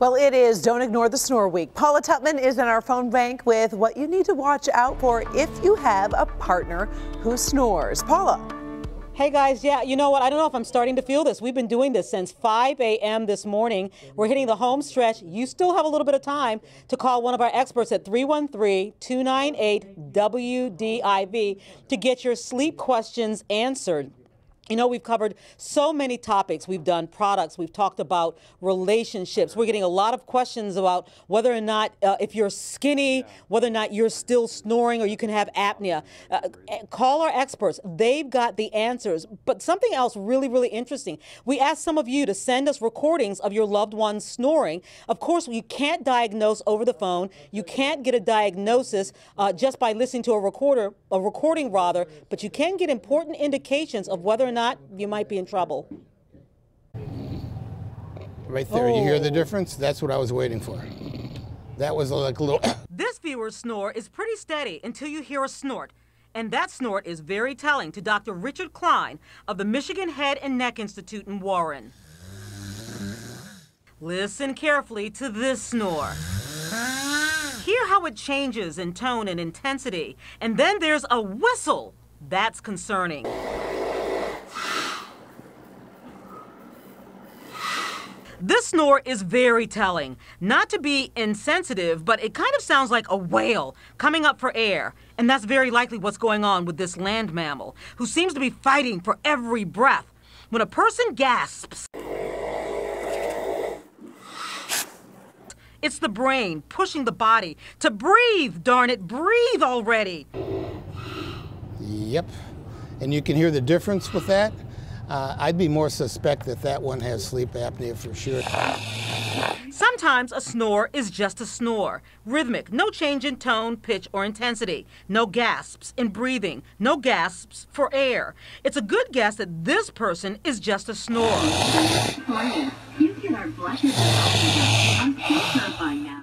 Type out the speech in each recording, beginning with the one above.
Well, it is Don't Ignore the Snore Week. Paula Tutman is in our phone bank with what you need to watch out for if you have a partner who snores. Paula. Hey guys, yeah, you know what? I don't know if I'm starting to feel this. We've been doing this since 5 a.m. this morning. We're hitting the home stretch. You still have a little bit of time to call one of our experts at 313-298-WDIV to get your sleep questions answered. You know, we've covered so many topics. We've done products. We've talked about relationships. We're getting a lot of questions about whether or not, if you're skinny, whether or not you're still snoring or you can have apnea. Call our experts. They've got the answers. But something else really, really interesting. We asked some of you to send us recordings of your loved ones snoring. Of course, you can't diagnose over the phone. You can't get a diagnosis just by listening to a recording, but you can get important indications of whether or not you might be in trouble. Right there, you hear the difference? That's what I was waiting for. That was like a little... This viewer's snore is pretty steady until you hear a snort. And that snort is very telling to Dr. Richard Klein of the Michigan Head and Neck Institute in Warren. Listen carefully to this snore. Hear how it changes in tone and intensity. And then there's a whistle. That's concerning. This snore is very telling. Not to be insensitive, but it kind of sounds like a whale coming up for air. And that's very likely what's going on with this land mammal, who seems to be fighting for every breath. When a person gasps, it's the brain pushing the body to breathe. Darn it, breathe already. Yep. And you can hear the difference with that. I'd be more suspect that that one has sleep apnea for sure. Sometimes a snore is just a snore. Rhythmic, no change in tone, pitch, or intensity. No gasps in breathing. No gasps for air. It's a good guess that this person is just a snore.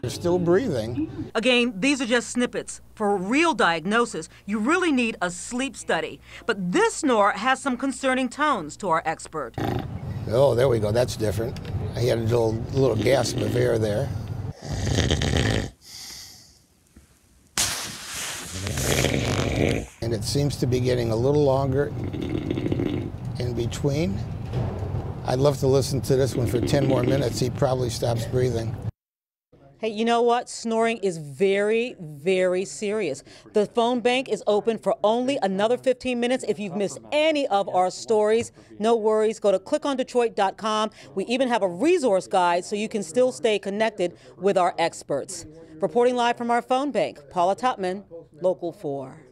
They're still breathing. Again, these are just snippets. For a real diagnosis, you really need a sleep study. But this snore has some concerning tones to our expert. Oh, there we go. That's different. I had a little gasp of air there. And it seems to be getting a little longer in between. I'd love to listen to this one for 10 more minutes. He probably stops breathing. Hey, you know what? Snoring is very, very serious. The phone bank is open for only another 15 minutes. If you've missed any of our stories, no worries. Go to clickondetroit.com. We even have a resource guide so you can still stay connected with our experts. Reporting live from our phone bank, Paula Tutman, Local 4.